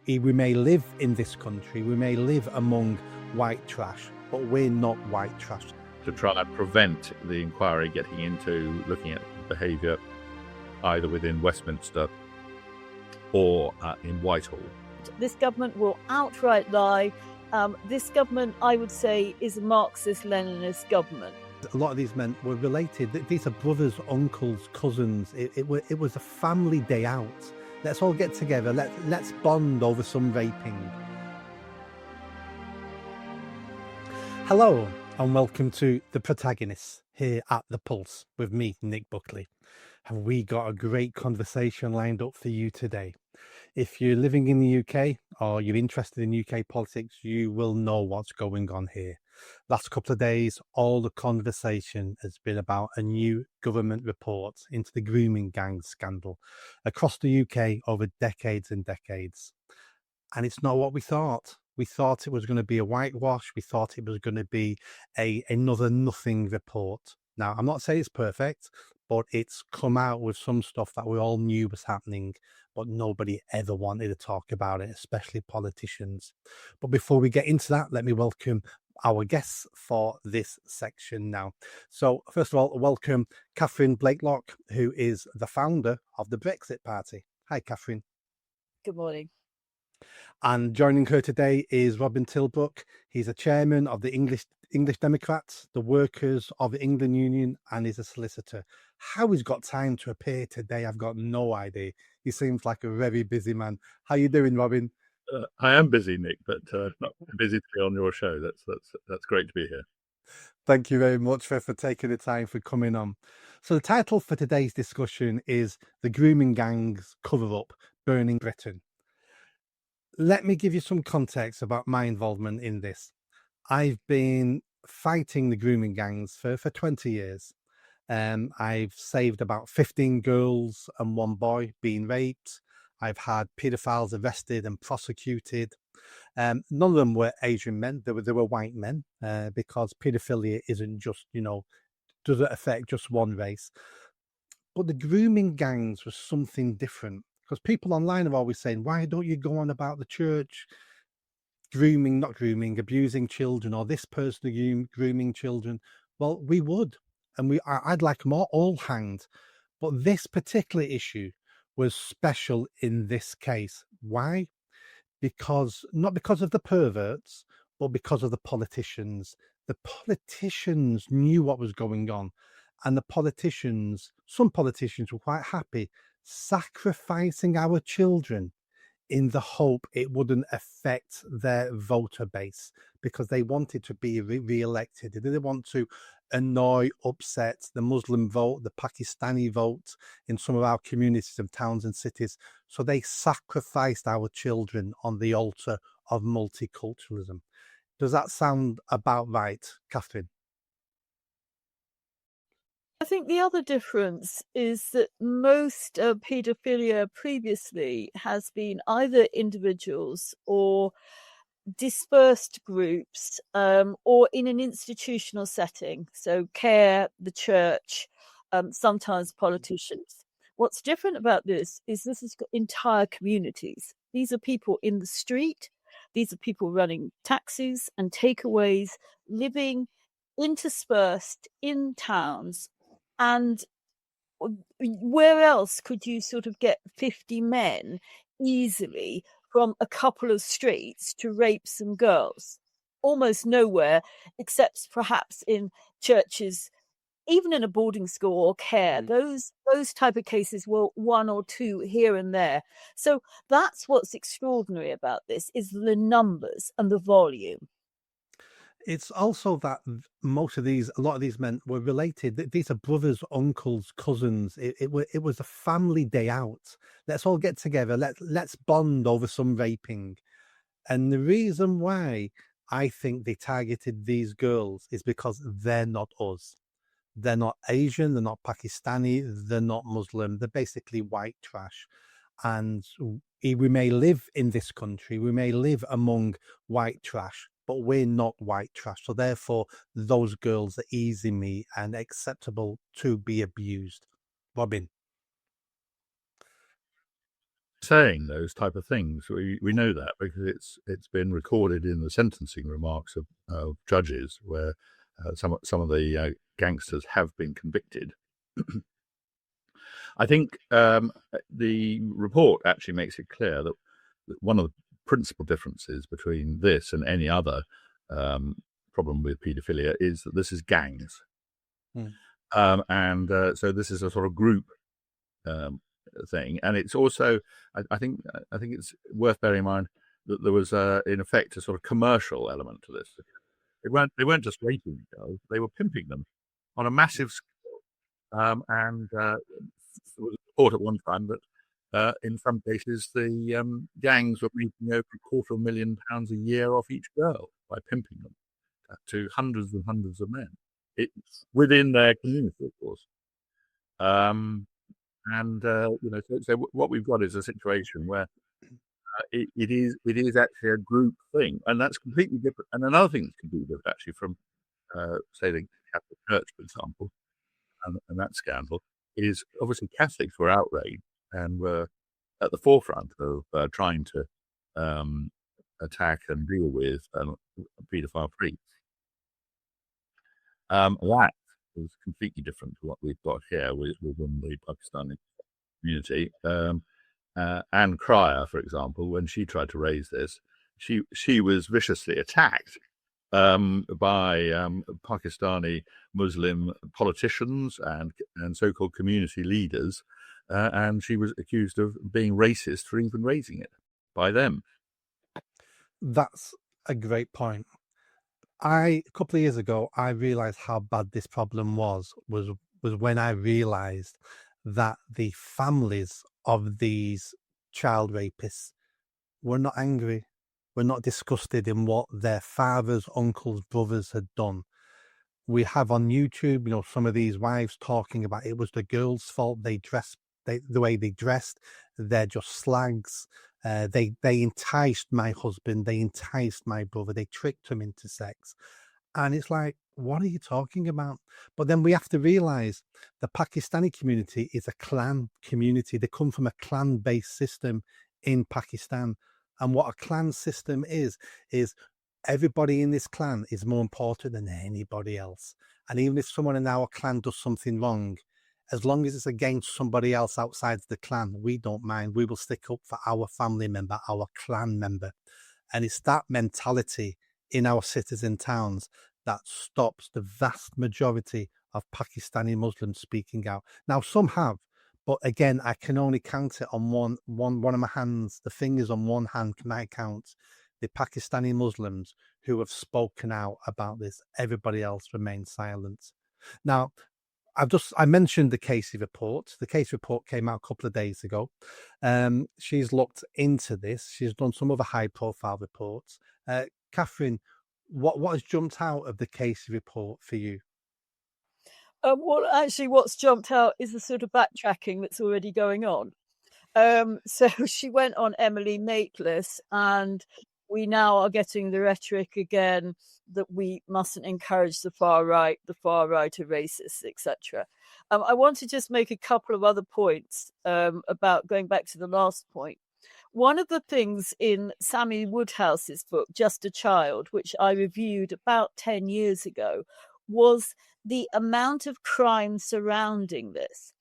we may live in this country, we may live among white trash, but we're not white trash. To try and prevent the inquiry getting into looking at behaviour either within Westminster or in Whitehall. This government will outright lie. This government, I would say, is a Marxist-Leninist government. A lot of these men were related. These are brothers, uncles, cousins. It was a family day out. Let's all get together. Let's bond over some vaping. Hello and welcome to The Protagonists here at The Pulse with me, Nick Buckley. Have we got a great conversation lined up for you today? If you're living in the UK or you're interested in UK politics, you will know what's going on here. Last couple of days, all the conversation has been about a new government report into the grooming gang scandal across the UK over decades and decades. And it's not what we thought. We thought it was going to be a whitewash. We thought it was going to be another nothing report. Now, I'm not saying it's perfect, but it's come out with some stuff that we all knew was happening, but nobody ever wanted to talk about it, especially politicians. But before we get into that, let me welcome our guests for this section now. So first of all, welcome Catherine Blakelock, who is the founder of the Brexit Party. Hi, Catherine. Good morning. And joining her today is Robin Tilbrook. He's a chairman of the English Democrats, the Workers of the England Union, and is a solicitor. How he's got time to appear today, I've got no idea. He seems like a very busy man. How you doing, Robin? I am busy, Nick, but not busy to be on your show. That's great to be here. Thank you very much for taking the time for coming on. So the title for today's discussion is The Grooming Gangs Cover-Up Burning Britain. Let me give you some context about my involvement in this. I've been fighting the grooming gangs for 20 years. I've saved about 15 girls and one boy being raped. I've had paedophiles arrested and prosecuted. None of them were Asian men. They were white men because paedophilia isn't just, doesn't affect just one race. But the grooming gangs was something different. Because people online are always saying, why don't you go on about the church abusing children, or this person grooming children? Well, we would, and I'd like them all hanged. But this particular issue was special in this case. Why? Not because of the perverts, but because of the politicians. The politicians knew what was going on, and some politicians were quite happy sacrificing our children in the hope it wouldn't affect their voter base, because they wanted to be re-elected. They didn't want to annoy, upset the Muslim vote, the Pakistani vote in some of our communities and towns and cities. So they sacrificed our children on the altar of multiculturalism. Does that sound about right, Catherine? I think the other difference is that most paedophilia previously has been either individuals or dispersed groups or in an institutional setting. So care, the church, sometimes politicians. What's different about this is entire communities. These are people in the street. These are people running taxis and takeaways, living interspersed in towns. And where else could you sort of get 50 men easily from a couple of streets to rape some girls? Almost nowhere, except perhaps in churches, even in a boarding school or care. Those type of cases were one or two here and there. So that's what's extraordinary about this, is the numbers and the volume. It's also that a lot of these men were related. These are brothers, uncles, cousins. It was a family day out. Let's all get together. Let's bond over some vaping. And the reason why I think they targeted these girls is because they're not us. They're not Asian. They're not Pakistani. They're not Muslim. They're basically white trash. And we may live in this country. We may live among white trash, but we're not white trash. So therefore, those girls are easy me and acceptable to be abused. Robin. saying those type of things. We know that because it's been recorded in the sentencing remarks of judges where some of the gangsters have been convicted. I think the report actually makes it clear that one of the principal differences between this and any other problem with paedophilia is that this is gangs. So this is a sort of group thing, and it's also I think it's worth bearing in mind that there was in effect a sort of commercial element to this. They weren't just raping girls; they were pimping them on a massive scale. And there was a report at one time that in some cases the gangs were making over £250,000 a year off each girl by pimping them to hundreds and hundreds of men. It's within their community, of course. So what we've got is a situation where it is actually a group thing, and that's completely different. And another thing that's completely different, actually, from say the Catholic Church, for example, and that scandal is obviously Catholics were outraged and were at the forefront of trying to attack and deal with paedophile priests. That is completely different to what we've got here within the Pakistani community. Anne Cryer, for example, when she tried to raise this, she was viciously attacked by Pakistani Muslim politicians and so-called community leaders, and she was accused of being racist for even raising it by them. That's a great point. A couple of years ago, I realized how bad this problem was when I realized that the families of these child rapists were not angry, were not disgusted in what their fathers, uncles, brothers had done. We have on YouTube, some of these wives talking about it was the girls' fault. They dressed the way they dressed. They're just slags. They enticed my husband. They enticed my brother. They tricked him into sex. And it's like, what are you talking about? But then we have to realize the Pakistani community is a clan community. They come from a clan-based system in Pakistan. And what a clan system is everybody in this clan is more important than anybody else. And even if someone in our clan does something wrong, as long as it's against somebody else outside the clan, we don't mind. We will stick up for our family member, our clan member. And it's that mentality in our cities and towns that stops the vast majority of Pakistani Muslims speaking out. Now, some have, but again, I can only count it on one of my hands. The fingers on one hand can I count the Pakistani Muslims who have spoken out about this. Everybody else remains silent. Now, I mentioned the Casey report. The Casey report came out a couple of days ago. She's looked into this. She's done some other high-profile reports. Catherine, what has jumped out of the Casey report for you? Well, actually, what's jumped out is the sort of backtracking that's already going on. So she went on Emily Maitlis, and we now are getting the rhetoric again that we mustn't encourage the far right are racist, etc. I want to just make a couple of other points about going back to the last point. One of the things in Sammy Woodhouse's book, Just a Child, which I reviewed about 10 years ago, was the amount of crime surrounding this.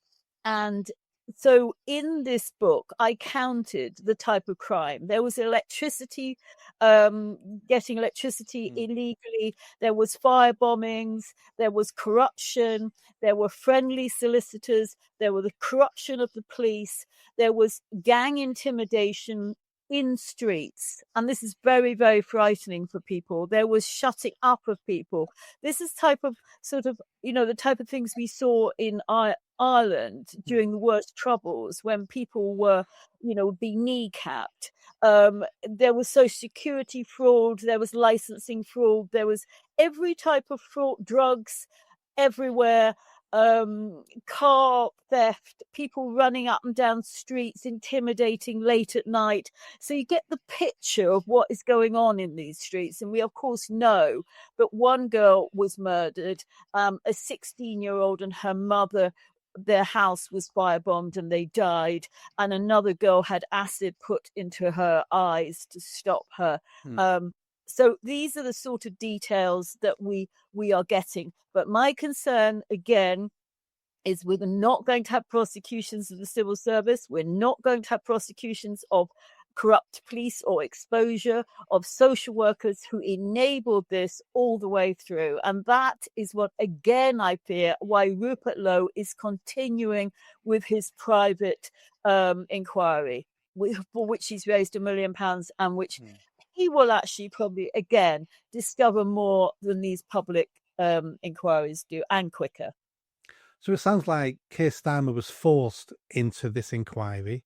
And so in this book, I counted the type of crime. There was electricity, getting electricity illegally. There was fire bombings. There was corruption. There were friendly solicitors. There were the corruption of the police. There was gang intimidation in streets. And this is very, very frightening for people. There was shutting up of people. This is type of sort of, the type of things we saw in Ireland during the worst troubles when people were, being kneecapped. There was social security fraud. There was licensing fraud. There was every type of fraud, drugs everywhere. Car theft, people running up and down streets, intimidating late at night. So you get the picture of what is going on in these streets. And we, of course, know that one girl was murdered, a 16-year-old and her mother their house was firebombed and they died, and another girl had acid put into her eyes to stop her. So these are the sort of details that we are getting. But my concern, again, is we're not going to have prosecutions of the civil service. We're not going to have prosecutions of corrupt police or exposure of social workers who enabled this all the way through. And that is what, again, I fear why Rupert Lowe is continuing with his private inquiry, for which he's raised £1 million, and which he will actually probably, again, discover more than these public inquiries do, and quicker. So it sounds like Keir Starmer was forced into this inquiry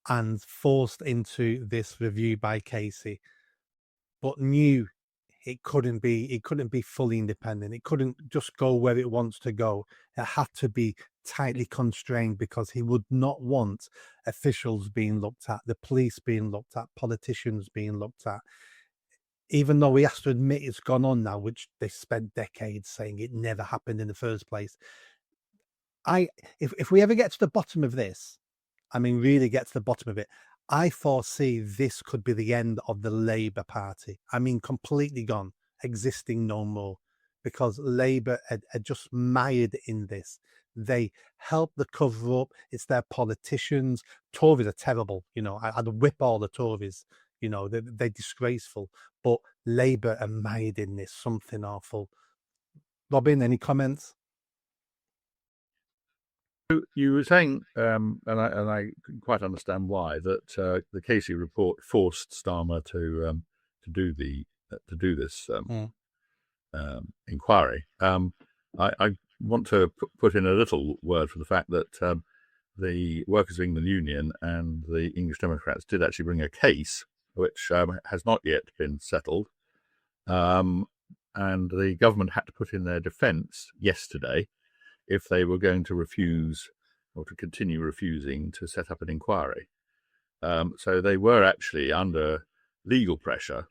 and forced into this review by Casey, but knew it couldn't be fully independent. It couldn't just go where it wants to go. It had to be tightly constrained, because he would not want officials being looked at, the police being looked at, politicians being looked at. Even though he has to admit it's gone on now, which they spent decades saying it never happened in the first place. If we ever get to the bottom of this, I mean, really get to the bottom of it, I foresee this could be the end of the Labour Party. I mean, completely gone, existing no more, because Labour are just mired in this. They help the cover up. It's their politicians. Tories are terrible. I'd whip all the Tories. They're disgraceful. But Labour are mired in this, something awful. Robin, any comments? You were saying, and I can quite understand why, that the Casey report forced Starmer to do this inquiry. I want to put in a little word for the fact that the Workers' of England Union and the English Democrats did actually bring a case which has not yet been settled, and the government had to put in their defence yesterday if they were going to refuse or to continue refusing to set up an inquiry. So they were actually under legal pressure,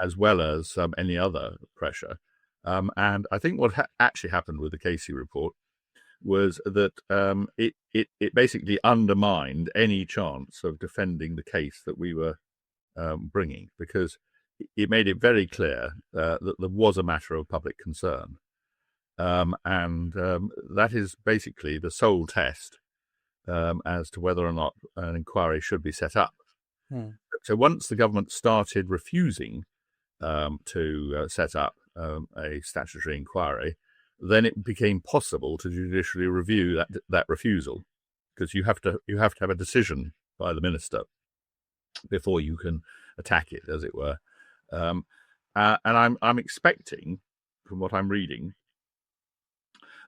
as well as any other pressure. And I think what actually happened with the Casey report was that it basically undermined any chance of defending the case that we were bringing, because it made it very clear that there was a matter of public concern. And that is basically the sole test as to whether or not an inquiry should be set up. So once the government started refusing to set up a statutory inquiry, then it became possible to judicially review that refusal, because you have to have a decision by the minister before you can attack it, as it were. And I'm expecting, from what I'm reading,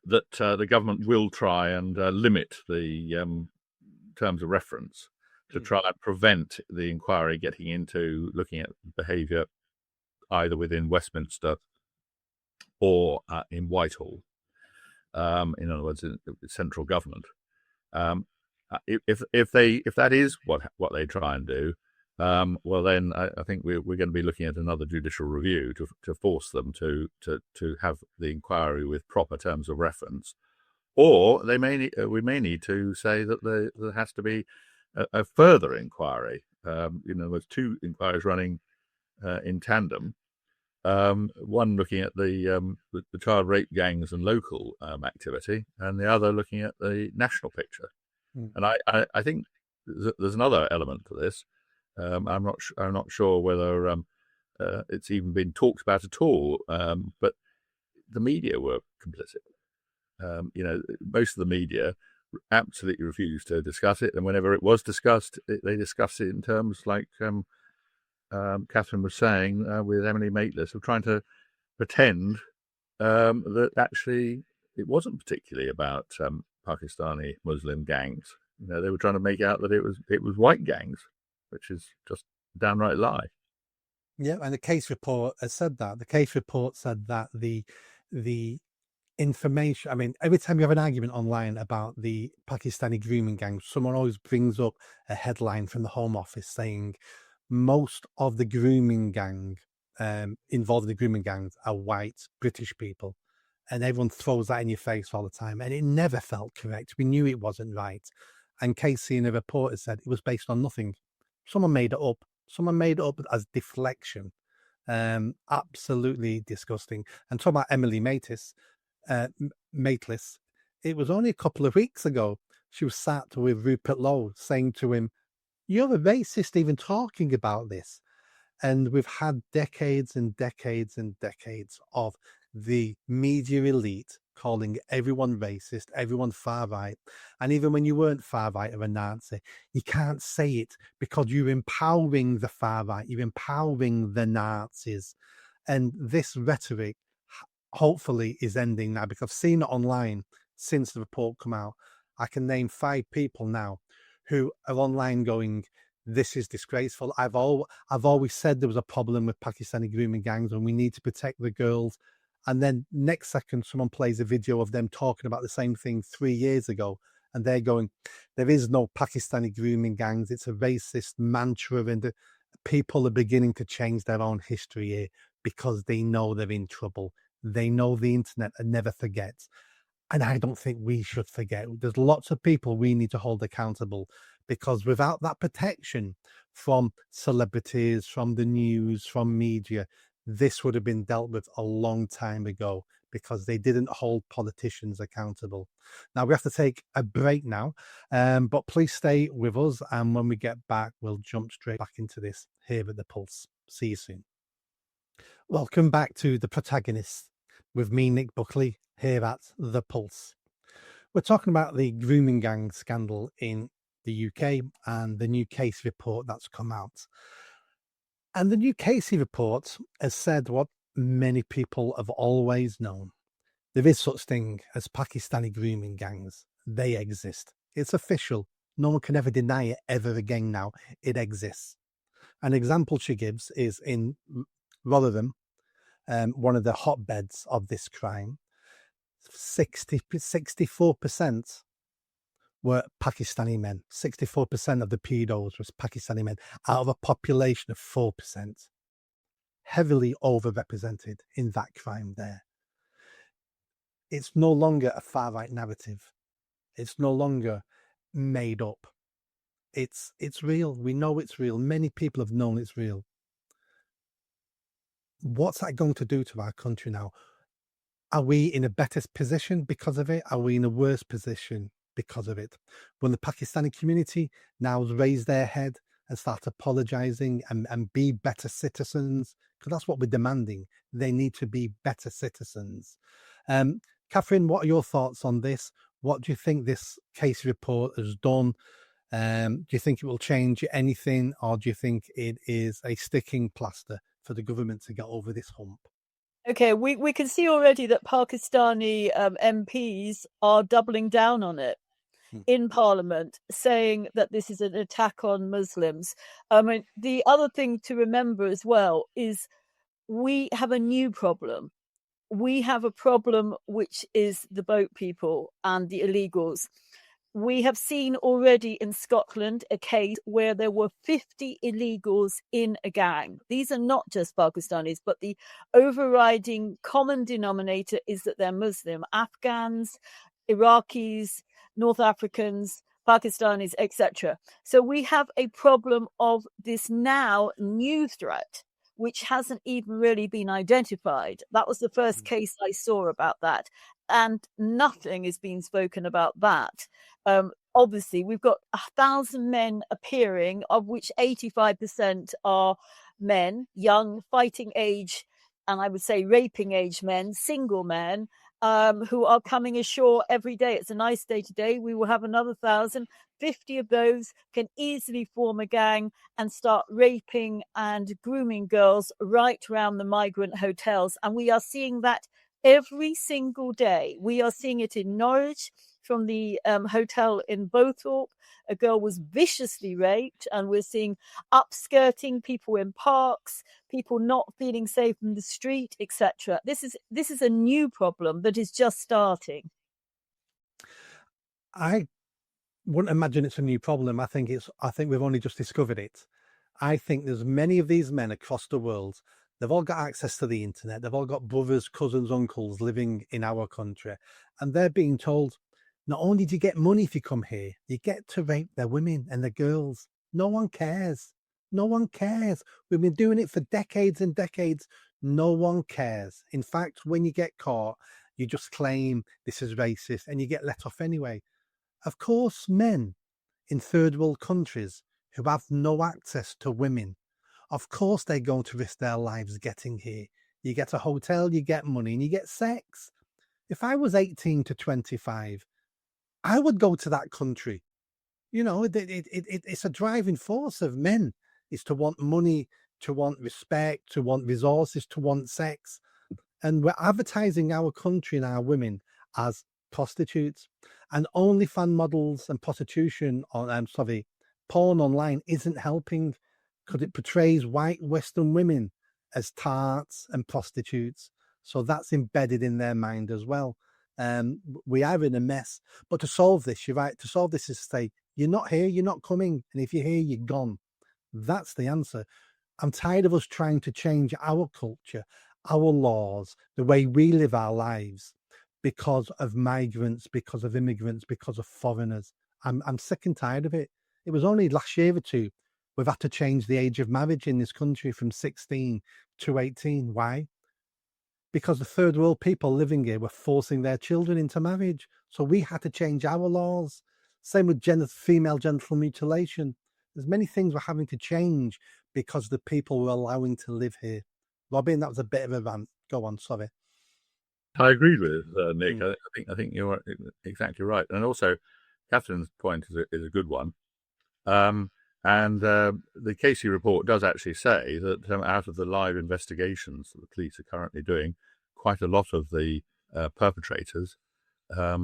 that the government will try and limit the terms of reference to try and prevent the inquiry getting into looking at behaviour either within Westminster or in Whitehall. In other words, in central government. If that is what they try and do, well, then I think we're going to be looking at another judicial review to force them to have the inquiry with proper terms of reference, or we may need to say that there has to be a further inquiry. There's two inquiries running in tandem. One looking at the child rape gangs and local activity, and the other looking at the national picture. And I think there's another element to this. I'm not sure whether it's even been talked about at all. But the media were complicit. Most of the media absolutely refused to discuss it, and whenever it was discussed, they discussed it in terms like Catherine was saying with Emily Maitlis, of trying to pretend that actually it wasn't particularly about Pakistani Muslim gangs. They were trying to make out that it was white gangs, which is just a downright lie. Yeah, and the case report has said that. The case report said that the information, I mean, every time you have an argument online about the Pakistani grooming gangs, someone always brings up a headline from the Home Office saying most of the grooming gang involved in the grooming gangs are white British people. and everyone throws that in your face all the time, and it never felt correct. We knew it wasn't right. And Casey in a report has said it was based on nothing. Someone made it up. Someone made it up as deflection. Absolutely disgusting. And talking about Emily Maitlis, it was only a couple of weeks ago she was sat with Rupert Lowe saying to him, "You're a racist even talking about this." And we've had decades and decades and decades of the media elite calling everyone racist, everyone far right. And even when you weren't far right or a Nazi, you can't say it because you're empowering the far right, you're empowering the Nazis. And this rhetoric hopefully is ending now, because I've seen it online since the report come out. I can name 5 people now who are online going, "This is disgraceful. I've always said there was a problem with Pakistani grooming gangs and we need to protect the girls." And then next second, someone plays a video of them talking about the same thing 3 years ago, and they're going, "There is no Pakistani grooming gangs. It's a racist mantra." And people are beginning to change their own history here because they know they're in trouble. They know the internet and never forgets. And I don't think we should forget. There's lots of people we need to hold accountable, because without that protection from celebrities, from the news, from media, this would have been dealt with a long time ago, because they didn't hold politicians accountable. Now we have to take a break now, but please stay with us. And when we get back, we'll jump straight back into this here at The Pulse. See you soon. Welcome back to The Protagonist with me, Nick Buckley, here at The Pulse. We're talking about the grooming gang scandal in the UK and the new Casey report that's come out. And the new Casey report has said what many people have always known. There is such thing as Pakistani grooming gangs. They exist. It's official. No one can ever deny it ever again now. It exists. An example she gives is in Rotherham, one of the hotbeds of this crime. 64% were Pakistani men. 64% of the pedos was Pakistani men out of a population of 4%. Heavily overrepresented in that crime there. It's no longer a far-right narrative. It's no longer made up. It's real. We know it's real. Many people have known it's real. What's that going to do to our country now? Are we in a better position because of it? Are we in a worse position because of it? Will the Pakistani community now raise their head and start apologizing and be better citizens? Because that's what we're demanding. They need to be better citizens. Catherine, what are your thoughts on this? What do you think this case report has done? Do you think it will change anything, or do you think it is a sticking plaster for the government to get over this hump? Okay, we can see already that Pakistani MPs are doubling down on it in Parliament, saying that this is an attack on Muslims. I mean, the other thing to remember as well is we have a new problem. We have a problem which is the boat people and the illegals. We have seen already in Scotland a case where there were 50 illegals in a gang. These are not just Pakistanis, but the overriding common denominator is that they're Muslim. Afghans, Iraqis, North Africans, Pakistanis, etc. So we have a problem of this now new threat, which hasn't even really been identified. That was the first case I saw about that. And nothing is being spoken about that. Obviously, we've got 1,000 men appearing, of which 85% are men, young, fighting age, and I would say raping age men, single men, who are coming ashore every day. It's a nice day today. We will have another 1,000. 50 of those can easily form a gang and start raping and grooming girls right around the migrant hotels. And we are seeing that every single day. We are seeing it in Norwich from the hotel in Bowthorpe. A girl was viciously raped, and we're seeing upskirting, people in parks, people not feeling safe in the street, etc. This is a new problem that is just starting. I wouldn't imagine it's a new problem. I think we've only just discovered it. I think there's many of these men across the world They've all got access to the internet. They've all got brothers, cousins, uncles living in our country. And they're being told, not only do you get money if you come here, you get to rape their women and their girls. No one cares. No one cares. We've been doing it for decades and decades. No one cares. In fact, when you get caught, you just claim this is racist and you get let off anyway. Of course, men in third world countries who have no access to women, of course they're going to risk their lives getting here. You get a hotel, you get money, and you get sex. If I was 18 to 25, I would go to that country. You know, it's a driving force of men, is to want money, to want respect, to want resources, to want sex. And we're advertising our country and our women as prostitutes. And OnlyFans models and prostitution on, porn online isn't helping, because it portrays white Western women as tarts and prostitutes. So that's embedded in their mind as well. We are in a mess. But to solve this, you're right, to solve this is to say, you're not here, you're not coming. And if you're here, you're gone. That's the answer. I'm tired of us trying to change our culture, our laws, the way we live our lives because of migrants, because of immigrants, because of foreigners. I'm sick and tired of it. It was only last year or two we've had to change the age of marriage in this country from 16 to 18. Why? Because the third world people living here were forcing their children into marriage. So we had to change our laws. Same with female genital mutilation. There's many things we're having to change because the people we're allowing to live here. Robin, that was a bit of a rant. Go on, sorry. I agreed with Nick. I think you're exactly right, and also Catherine's point is a good one. And the Casey report does actually say that out of the live investigations that the police are currently doing, quite a lot of the perpetrators are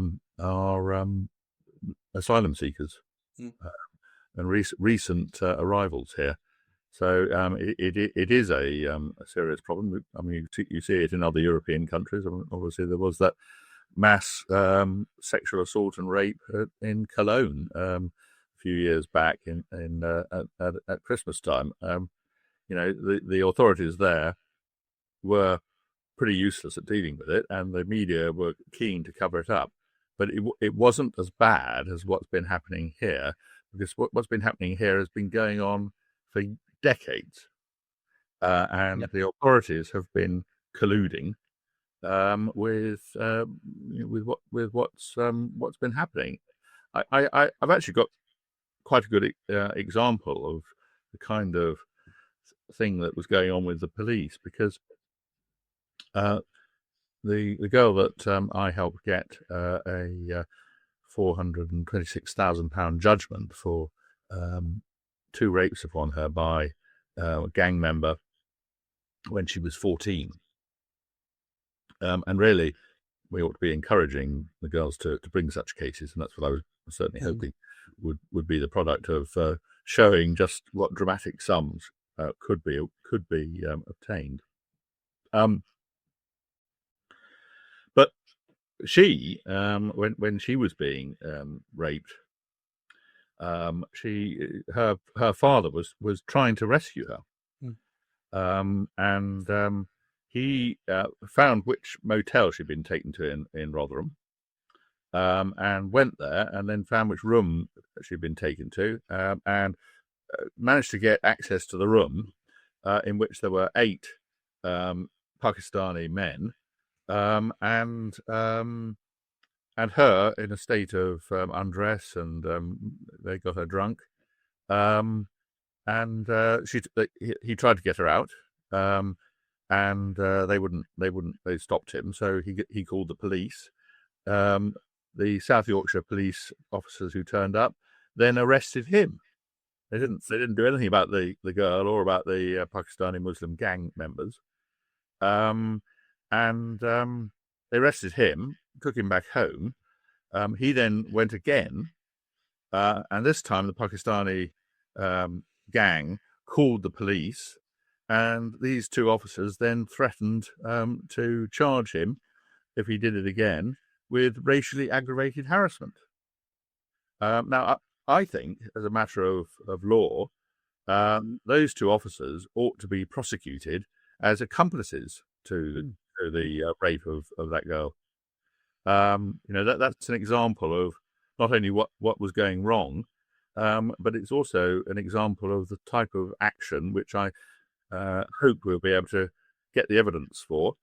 asylum seekers and recent arrivals here. So it is a serious problem. I mean, you see it in other European countries. Obviously, there was that mass sexual assault and rape in Cologne a few years back at Christmas time. The authorities there were pretty useless at dealing with it, and the media were keen to cover it up. But it wasn't as bad as what's been happening here, because what's been happening here has been going on for decades, and the authorities have been colluding with what's been happening. I've actually got quite a good example of the kind of thing that was going on with the police, because the girl that I helped get a £426,000 judgment for 2 rapes upon her by a gang member when she was 14. And really, we ought to be encouraging the girls to bring such cases, and that's what I was certainly hoping would be the product of showing just what dramatic sums could be obtained. But she, when she was being raped, her father was trying to rescue her, and he found which motel she'd been taken to in Rotherham, and went there, and then found which room she'd been taken to, and managed to get access to the room in which there were 8 Pakistani men, and her in a state of undress, and they got her drunk, and he tried to get her out, and they wouldn't. They stopped him, so he called the police. The South Yorkshire police officers who turned up then arrested him. They didn't do anything about the girl or about the Pakistani Muslim gang members, and they arrested him, took him back home. He then went again, and this time the Pakistani gang called the police, and these 2 officers then threatened to charge him, if he did it again, with racially aggravated harassment. Now, I think, as a matter of law, those 2 officers ought to be prosecuted as accomplices to the rape of that girl. That's an example of not only what was going wrong, but it's also an example of the type of action which I hope we'll be able to get the evidence for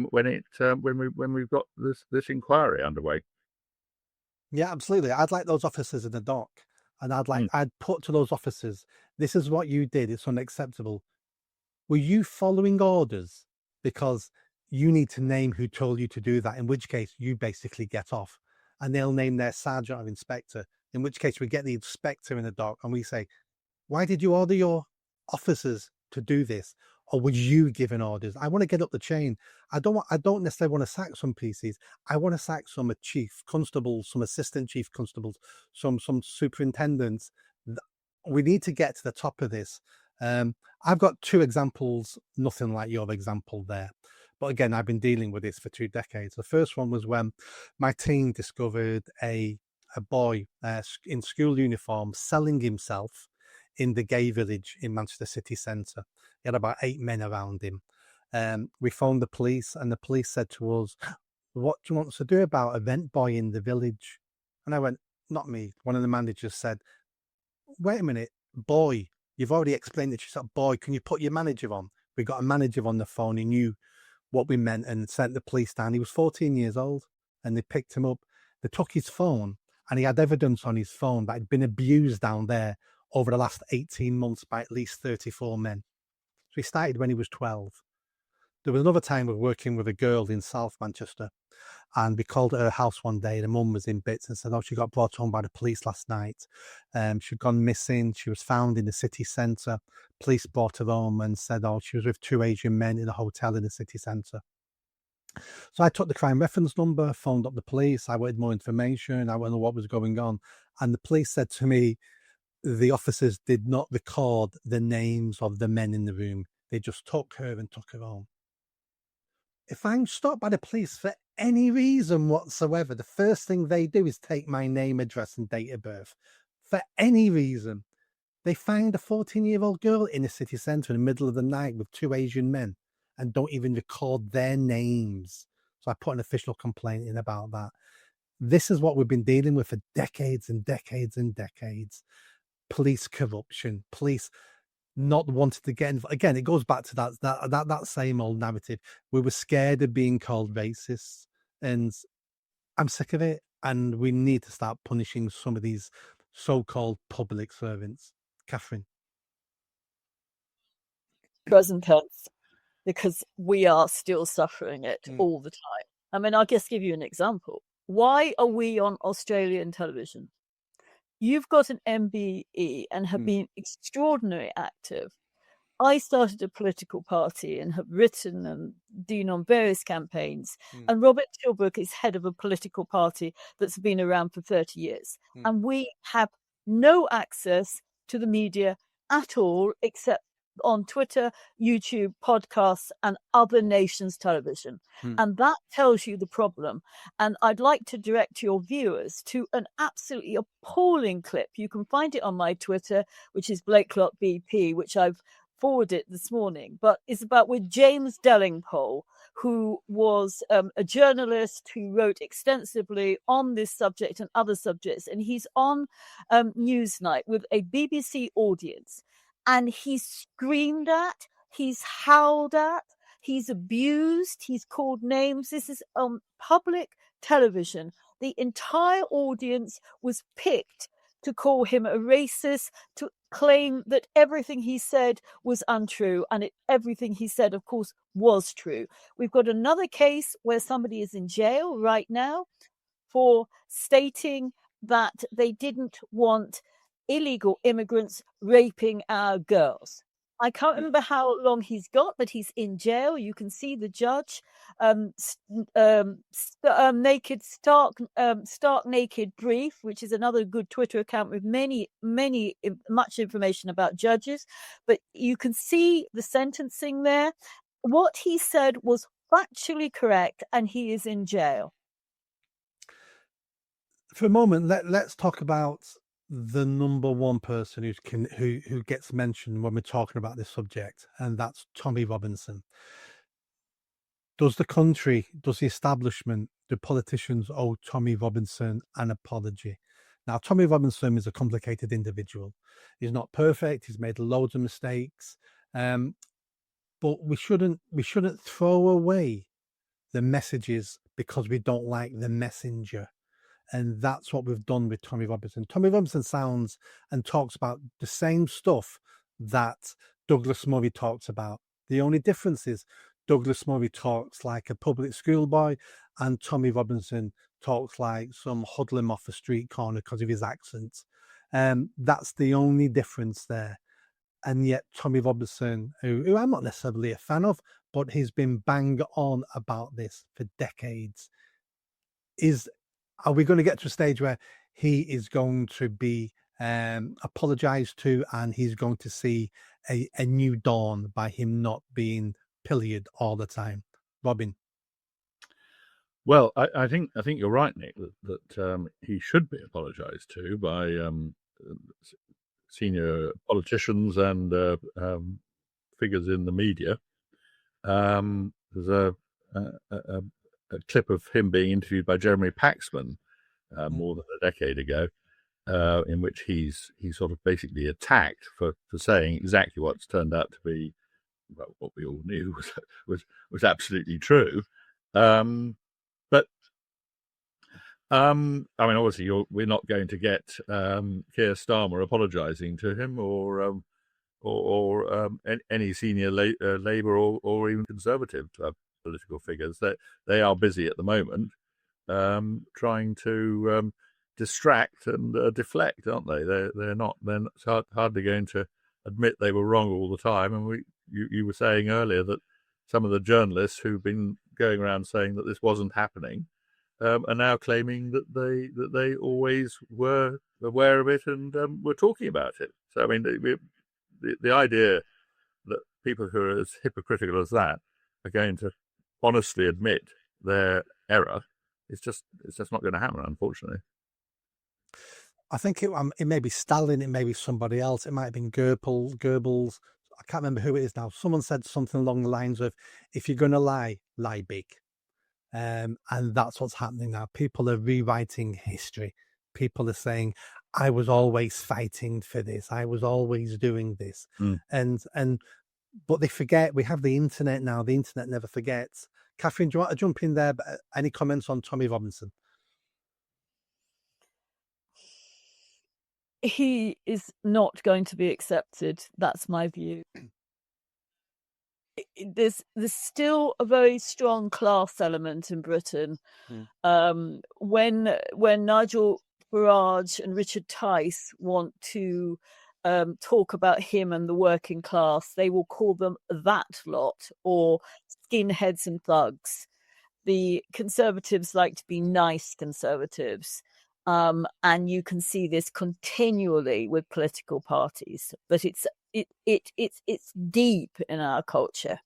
when we've got this inquiry underway. Yeah, absolutely. I'd like those officers in the dock, and I'd put to those officers, this is what you did. It's unacceptable. Were you following orders? Because you need to name who told you to do that, in which case you basically get off, and they'll name their sergeant or inspector, in which case we get the inspector in the dock and we say, why did you order your officers to do this? Or were you given orders? I want to get up the chain. I don't necessarily want to sack some PCs. I want to sack some chief constables, some assistant chief constables, some superintendents. We need to get to the top of this. I've got two examples, nothing like your example there. But again, I've been dealing with this for 2 decades. The first one was when my team discovered a boy in school uniform selling himself in the gay village in Manchester city centre. He had about 8 men around him. We phoned the police, and the police said to us, what do you want us to do about event boy in the village? And I went, not me. One of the managers said, wait a minute, boy, you've already explained that you said boy, can you put your manager on? We got a manager on the phone. He knew what we meant and sent the police down. He was 14 years old, and they picked him up. They took his phone, and he had evidence on his phone that had been abused down there over the last 18 months by at least 34 men. So he started when he was 12. There was another time we were working with a girl in South Manchester, and we called at her house one day. The mum was in bits and said, she got brought home by the police last night. She'd gone missing. She was found in the city centre. Police brought her home and said, she was with 2 Asian men in a hotel in the city centre. So I took the crime reference number, phoned up the police. I wanted more information. I wanted to know what was going on. And the police said to me, the officers did not record the names of the men in the room. They just took her and took her home. If I'm stopped by the police for any reason whatsoever, the first thing they do is take my name, address, and date of birth. For any reason. They find a 14-year-old girl in the city centre in the middle of the night with 2 Asian men and don't even record their names. So I put an official complaint in about that. This is what we've been dealing with for decades and decades and decades. Police corruption, police not wanting to get involved. Again, it goes back to that same old narrative. We were scared of being called racists, and I'm sick of it. And we need to start punishing some of these so-called public servants. Catherine. Present tense, because we are still suffering it all the time. I mean, I'll just give you an example. Why are we on Australian television? You've got an MBE and have been extraordinarily active. I started a political party and have written and been on various campaigns. And Robert Tilbrook is head of a political party that's been around for 30 years. And we have no access to the media at all, except on Twitter, YouTube, podcasts, and other nations' television. And that tells you the problem. And I'd like to direct your viewers to an absolutely appalling clip. You can find it on my Twitter, which is BlakeLockBP, which I've forwarded this morning, but it's about with James Dellingpole, who was a journalist who wrote extensively on this subject and other subjects. And he's on Newsnight with a BBC audience. And he's screamed at, he's howled at, he's abused, he's called names. This is on public television. The entire audience was picked to call him a racist, to claim that everything he said was untrue. And everything he said, of course, was true. We've got another case where somebody is in jail right now for stating that they didn't want illegal immigrants raping our girls. I can't remember how long he's got, but he's in jail. You can see the judge, Stark Naked Brief, which is another good Twitter account with much information about judges. But you can see the sentencing there. What he said was factually correct, and he is in jail. For a moment, let's talk about the number one person who gets mentioned when we're talking about this subject, and that's Tommy Robinson. Does the country, does the establishment, do politicians owe Tommy Robinson an apology? Now, Tommy Robinson is a complicated individual. He's not perfect. He's made loads of mistakes, but we shouldn't throw away the messages because we don't like the messenger. And that's what we've done with Tommy Robinson. Tommy Robinson sounds and talks about the same stuff that Douglas Murray talks about. The only difference is Douglas Murray talks like a public school boy, and Tommy Robinson talks like some hoodlum off a street corner because of his accent. That's the only difference there. And yet Tommy Robinson, who I'm not necessarily a fan of, but he's been bang on about this for decades. Are we going to get to a stage where he is going to be apologized to, and he's going to see a new dawn by him not being pilloried all the time? Robin? Well, I think you're right, Nick, that he should be apologized to by senior politicians and figures in the media. There's a clip of him being interviewed by Jeremy Paxman more than a decade ago, in which he's sort of basically attacked for saying exactly what's turned out to be, well, what we all knew was absolutely true. But I mean, obviously, we're not going to get Keir Starmer apologising to him, or any senior Labour or even Conservative political figures. That they are busy at the moment, trying to distract and deflect, aren't they? They're not. They're hardly going to admit they were wrong all the time. And you were saying earlier that some of the journalists who've been going around saying that this wasn't happening are now claiming that they always were aware of it and were talking about it. So I mean, the idea that people who are as hypocritical as that are going to honestly admit their error it's just not going to happen, unfortunately. I think it may be Stalin, it may be somebody else, it might have been Goebbels. I can't remember who it is now. Someone said something along the lines of, if you're going to lie big. And that's what's happening now. People are rewriting history. People are saying, I was always fighting for this. I was always doing this. But they forget we have the internet now. The internet never forgets. Catherine, do you want to jump in there? Any comments on Tommy Robinson? He is not going to be accepted. That's my view. There's still a very strong class element in Britain. When Nigel Farage and Richard Tice want to talk about him and the working class, they will call them that lot or skinheads and thugs. The Conservatives like to be nice Conservatives. And you can see this continually with political parties, but it's deep in our culture.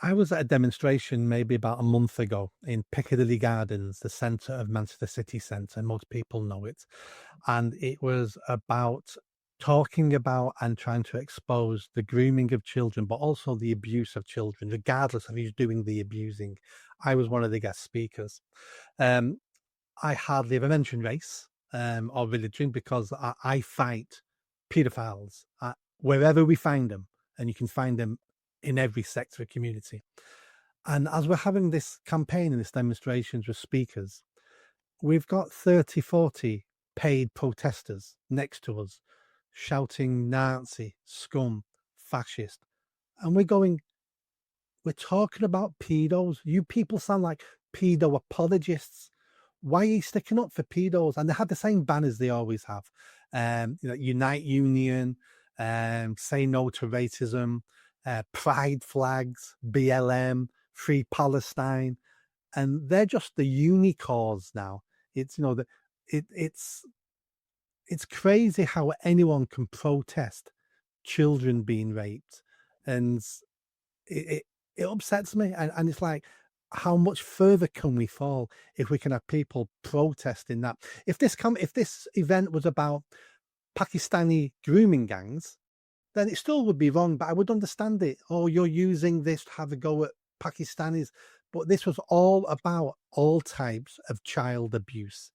I was at a demonstration maybe about a month ago in Piccadilly Gardens, the centre of Manchester city centre. Most people know it. And it was about talking about and trying to expose the grooming of children, but also the abuse of children, regardless of who's doing the abusing. I was one of the guest speakers. I hardly ever mention race or religion because I fight paedophiles wherever we find them, and you can find them in every sector of community. And as we're having this campaign and this demonstrations with speakers, we've got 30, 40 paid protesters next to us shouting Nazi, scum, fascist. And we're talking about pedos. You people sound like pedo apologists. Why are you sticking up for pedos? And they have the same banners they always have. Unite Union, say no to racism, pride flags, BLM, Free Palestine, and they're just the uni cause now. It's it's crazy how anyone can protest children being raped, and it upsets me. And it's like, how much further can we fall if we can have people protesting that? If this event was about Pakistani grooming gangs, then it still would be wrong, but I would understand it. Oh, you're using this to have a go at Pakistanis. But this was all about all types of child abuse.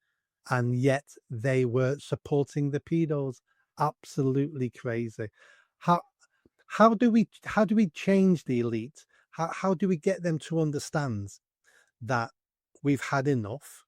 And yet they were supporting the pedos. Absolutely crazy. How how do we change the elite? How do we get them to understand that we've had enough?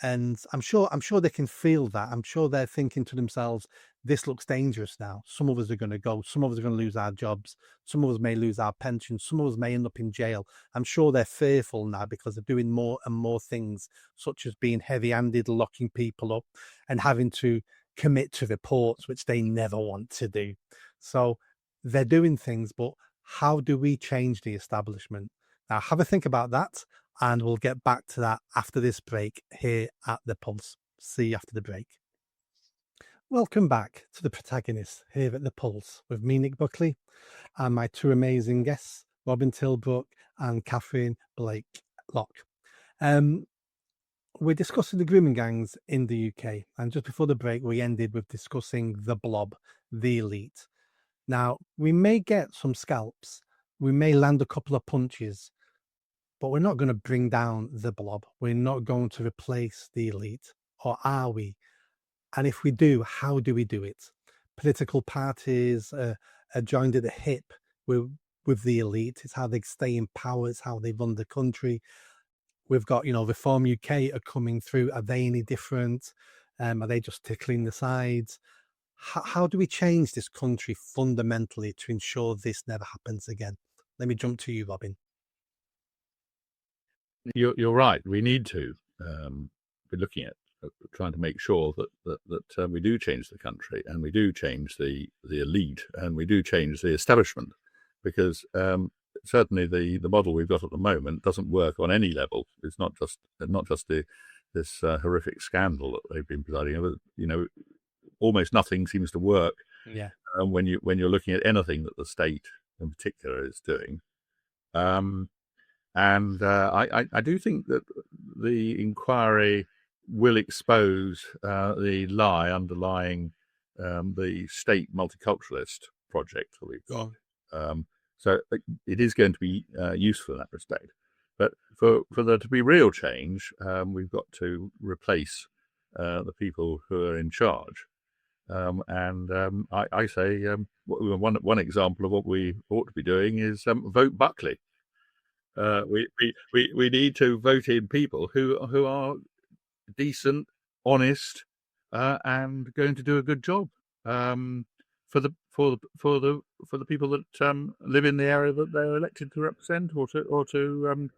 And I'm sure they can feel that. I'm sure they're thinking to themselves, this looks dangerous now. Some of us are going to go. Some of us are going to lose our jobs. Some of us may lose our pensions. Some of us may end up in jail. I'm sure they're fearful now because they're doing more and more things, such as being heavy-handed, locking people up, and having to commit to reports, which they never want to do. So they're doing things, but how do we change the establishment? Now, have a think about that, and we'll get back to that after this break here at The Pulse. See you after the break. Welcome back to The Protagonist here at The Pulse with me, Nick Buckley, and my two amazing guests, Robin Tilbrook and Catherine Blake Locke. We're discussing the grooming gangs in the UK, and just before the break, we ended with discussing the blob, the elite. Now, we may get some scalps, we may land a couple of punches, but we're not going to bring down the blob. We're not going to replace the elite, or are we? And if we do, how do we do it? Political parties are joined at the hip with the elite. It's how they stay in power. It's how they run the country. We've got, Reform UK are coming through. Are they any different? Are they just tickling the sides? How do we change this country fundamentally to ensure this never happens again? Let me jump to you, Robin. You're right. We need to be looking at trying to make sure that we do change the country, and we do change the elite, and we do change the establishment, because certainly the model we've got at the moment doesn't work on any level. It's not just this horrific scandal that they've been presiding over. Almost nothing seems to work. Yeah. When you're looking at anything that the state in particular is doing. And I do think that the inquiry will expose the lie underlying the state multiculturalist project that we've got. So it is going to be useful in that respect. But for there to be real change, we've got to replace the people who are in charge. I say one example of what we ought to be doing is vote Buckley. We need to vote in people who are decent, honest, and going to do a good job for the people that live in the area that they're elected to represent, or to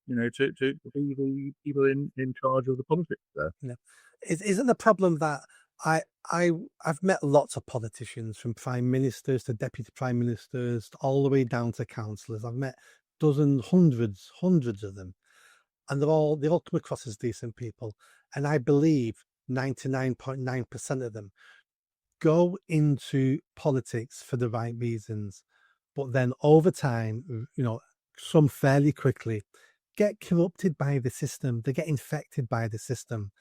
be the people in charge of the politics there. Yeah. Isn't the problem that I've met lots of politicians, from prime ministers to deputy prime ministers, all the way down to councillors. I've met dozens, hundreds of them, and they all come across as decent people. And I believe 99.9% of them go into politics for the right reasons, but then over time, some fairly quickly get corrupted by the system. They get infected by the system.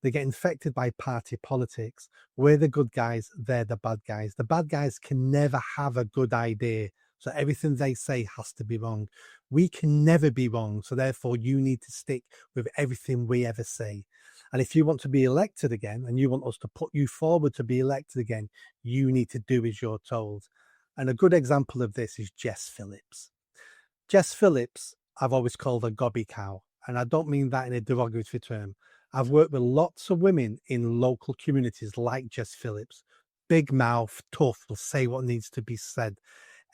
They get infected by party politics. We're the good guys, they're the bad guys. The bad guys can never have a good idea, so everything they say has to be wrong. We can never be wrong, so therefore you need to stick with everything we ever say. And if you want to be elected again, and you want us to put you forward to be elected again, you need to do as you're told. And a good example of this is Jess Phillips. Jess Phillips, I've always called a gobby cow, and I don't mean that in a derogatory term. I've worked with lots of women in local communities like Jess Phillips. Big mouth, tough, will say what needs to be said.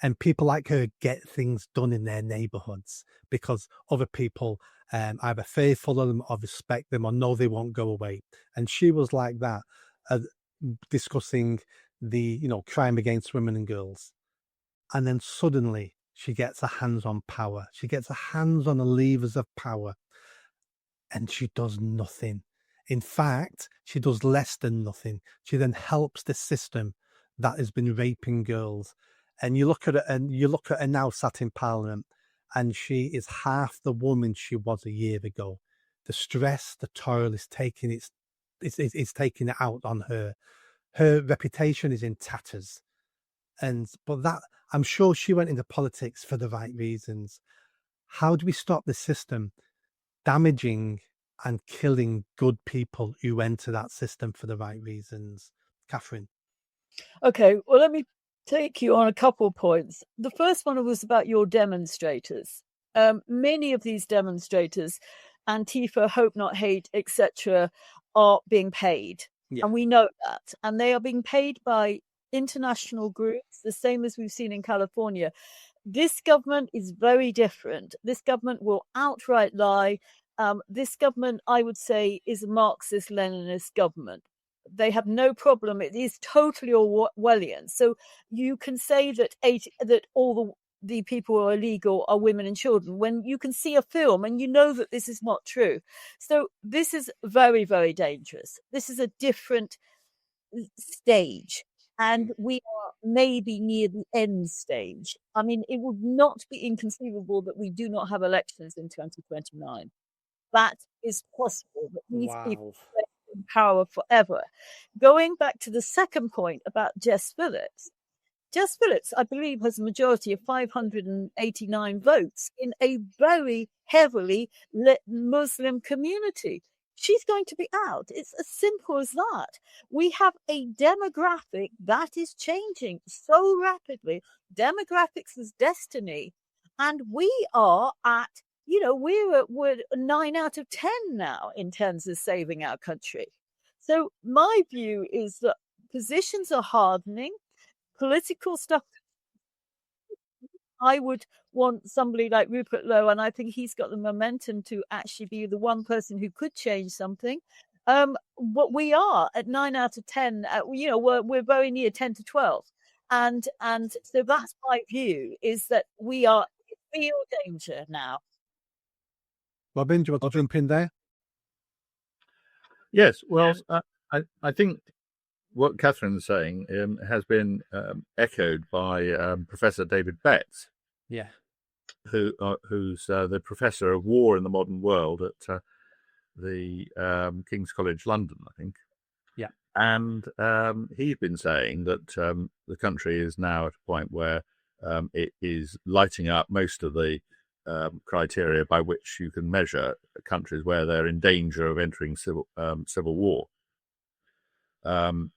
And people like her get things done in their neighbourhoods because other people either fearful of them or respect them or know they won't go away. And she was like that, discussing the crime against women and girls. And then suddenly she gets her hands on power. She gets her hands on the levers of power. And she does nothing. In fact, she does less than nothing. She then helps the system that has been raping girls. And you look at her, and you look at her now sat in Parliament, and she is half the woman she was a year ago. The stress, the toil is taking it's taking it out on her. Her reputation is in tatters. But that, I'm sure she went into politics for the right reasons. How do we stop the system damaging and killing good people who enter that system for the right reasons? Catherine? Okay, well, let me take you on a couple points. The first one was about your demonstrators. Many of these demonstrators, Antifa, Hope Not Hate, etc., are being paid. Yeah. And we know that. And they are being paid by international groups, the same as we've seen in California. This government is very different. This government will outright lie. This government, I would say, is a Marxist-Leninist government. They have no problem. It is totally Orwellian. So you can say that all the people who are illegal are women and children when you can see a film and you know that this is not true. So this is very, very dangerous. This is a different stage. And we are maybe near the end stage. I mean, it would not be inconceivable that we do not have elections in 2029. That is possible. That these people stay in power forever. Going back to the second point about Jess Phillips. Jess Phillips, I believe, has a majority of 589 votes in a very heavily Muslim community. She's going to be out. It's as simple as that. We have a demographic that is changing so rapidly. Demographics is destiny. And we are at, we're 9 out of 10 now in terms of saving our country. So my view is that positions are hardening. Political stuff. I would want somebody like Rupert Lowe, and I think he's got the momentum to actually be the one person who could change something. What we are at 9 out of 10, we're very near 10 to 12. And so that's my view, is that we are in real danger now. Robin, do you want to jump in there? Yes, well, I think what Catherine's saying has been echoed by Professor David Betts, Yeah, who's the professor of war in the modern world at the King's College London, I think. Yeah, and he's been saying that the country is now at a point where it is lighting up most of the criteria by which you can measure countries where they're in danger of entering civil war. He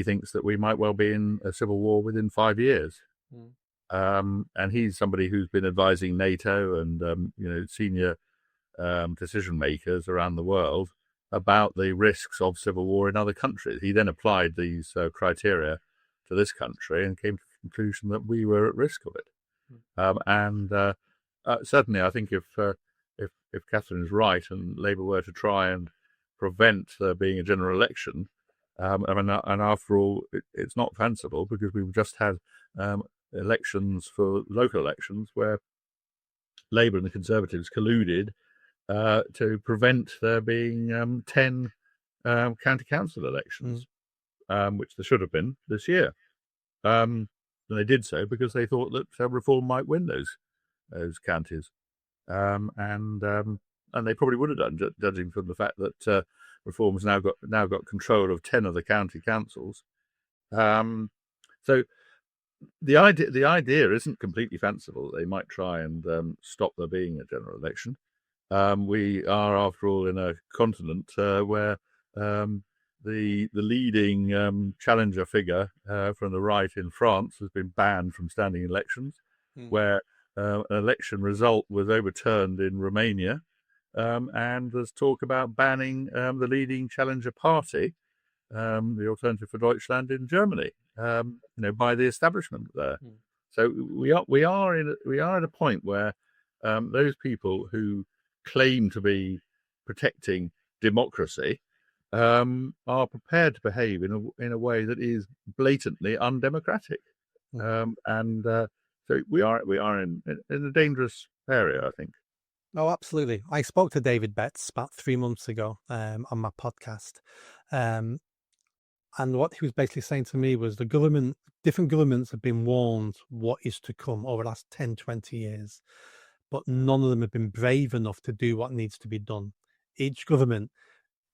thinks that we might well be in a civil war within 5 years. And he's somebody who's been advising NATO and senior decision makers around the world about the risks of civil war in other countries. He then applied these criteria to this country and came to the conclusion that we were at risk of it. Certainly, I think if Catherine is right and Labour were to try and prevent there being a general election, and after all, it's not fanciful because we've just had elections for local elections where Labour and the Conservatives colluded to prevent there being 10 county council elections, which there should have been this year. And they did so because they thought that Reform might win those counties, and they probably would have done, judging from the fact that Reform has now got control of 10 of the county councils. So the idea isn't completely fanciful. They might try and stop there being a general election. We are, after all, in a continent where the leading challenger figure from the right in France has been banned from standing elections, where an election result was overturned in Romania, and there's talk about banning the leading challenger party, the Alternative for Deutschland, in Germany, by the establishment there. So we are at a point where those people who claim to be protecting democracy are prepared to behave in a way that is blatantly undemocratic, so we are in a dangerous area, I think. Oh, absolutely. I spoke to David Betts about 3 months ago on my podcast. And what he was basically saying to me was different governments have been warned what is to come over the last 10, 20 years, but none of them have been brave enough to do what needs to be done. Each government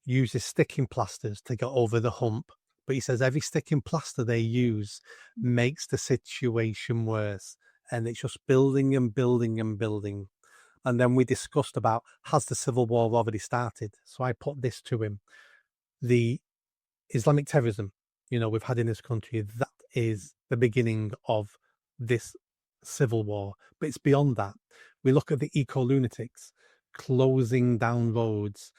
uses sticking plasters to get over the hump, but he says every sticking plaster they use makes the situation worse, and it's just building and building and building. And then we discussed about, has the civil war already started? So I put this to him: the Islamic terrorism, we've had in this country, that is the beginning of this civil war. But it's beyond that. We look at the eco-lunatics closing down roads,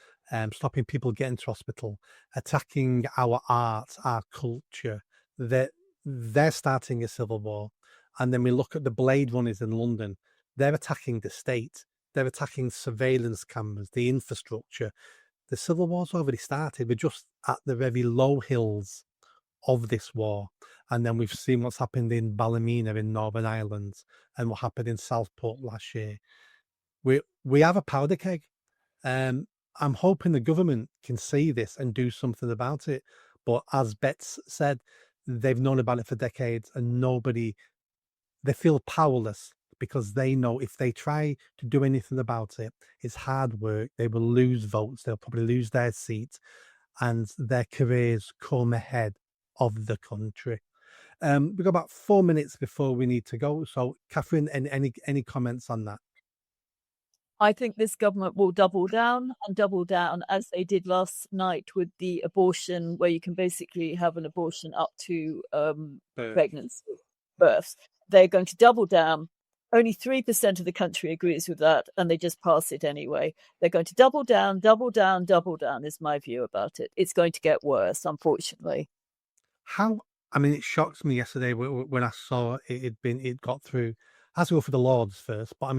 stopping people getting to hospital, attacking our art, our culture. They're starting a civil war. And then we look at the Blade Runners in London. They're attacking the state. They're attacking surveillance cameras, the infrastructure. The civil war's already started. We're just at the very low hills of this war. And then we've seen what's happened in Ballymena in Northern Ireland and what happened in Southport last year. We have a powder keg. I'm hoping the government can see this and do something about it. But as Betts said, they've known about it for decades, and they feel powerless, because they know if they try to do anything about it, it's hard work. They will lose votes. They'll probably lose their seat, and their careers come ahead of the country. We've got about 4 minutes before we need to go. So, Catherine, any comments on that? I think this government will double down as they did last night with the abortion, where you can basically have an abortion up to pregnancy, births. They're going to double down. Only 3% of the country agrees with that, and they just pass it anyway. They're going to double down, is my view about it. It's going to get worse, unfortunately. It shocked me yesterday when I saw it got through. I had to go for the Lords first, but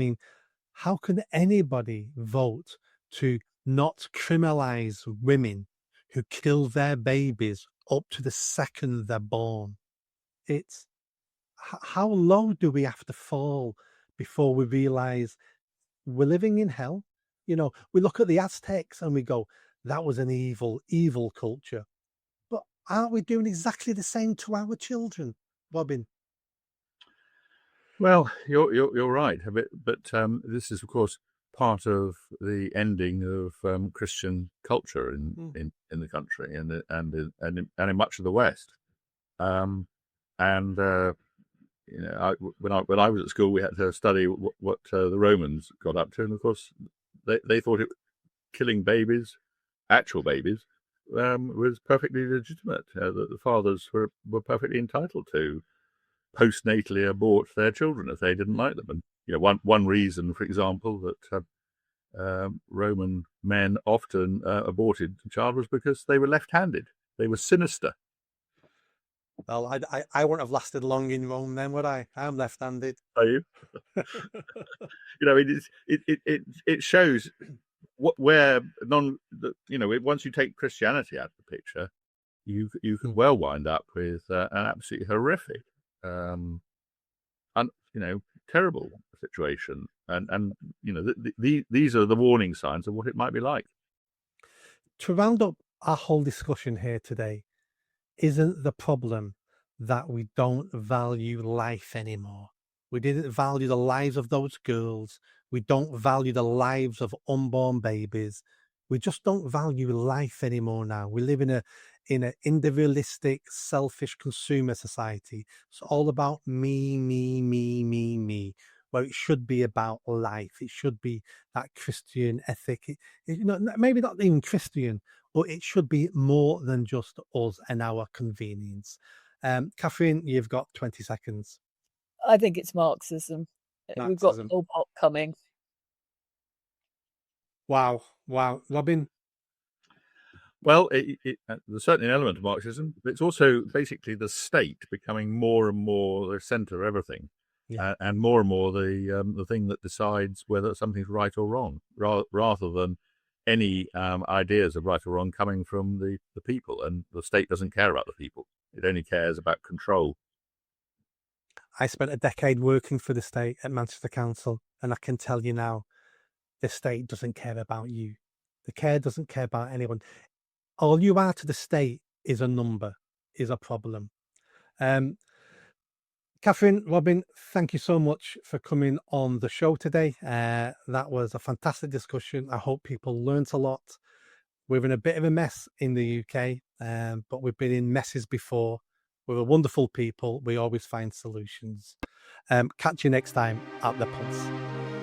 how can anybody vote to not criminalize women who kill their babies up to the second they're born? It's how low do we have to fall before we realize we're living in hell? We look at the Aztecs and we go, that was an evil, evil culture. But aren't we doing exactly the same to our children, Robin? Well, you're right, but this is, of course, part of the ending of Christian culture in the country and in much of the West. When I was at school, we had to study what the Romans got up to, and of course, they thought killing babies, actual babies, was perfectly legitimate. That the fathers were perfectly entitled to postnatally abort their children if they didn't like them. And one reason, for example, that Roman men often aborted a child was because they were left-handed. They were sinister. Well, I wouldn't have lasted long in Rome then, would I? I'm left-handed. Are you? It shows where once you take Christianity out of the picture, you could well wind up with an absolutely horrific, terrible situation. And these are the warning signs of what it might be like. To round up our whole discussion here today, isn't the problem that we don't value life anymore? We didn't value the lives of those girls. We don't value the lives of unborn babies. We just don't value life anymore now. We live in an individualistic, selfish consumer society. It's all about me, me, me, me, me. Where it should be about life. It should be that Christian ethic. Maybe not even Christian, but it should be more than just us and our convenience. Catherine, you've got 20 seconds. I think it's Marxism. We've got Pol Pot coming. Wow. Robin? Well, there's certainly an element of Marxism, but it's also basically the state becoming more and more the centre of everything. Yeah. And more the thing that decides whether something's right or wrong, rather than any ideas of right or wrong coming from the people. And the state doesn't care about the people. It only cares about control. I spent a decade working for the state at Manchester Council, and I can tell you now, the state doesn't care about you. The care doesn't care about anyone. All you are to the state is a number. is a problem. Catherine, Robin, thank you so much for coming on the show today. That was a fantastic discussion. I hope people learnt a lot. We're in a bit of a mess in the UK, but we've been in messes before. We're wonderful people. We always find solutions. Catch you next time at the Pulse.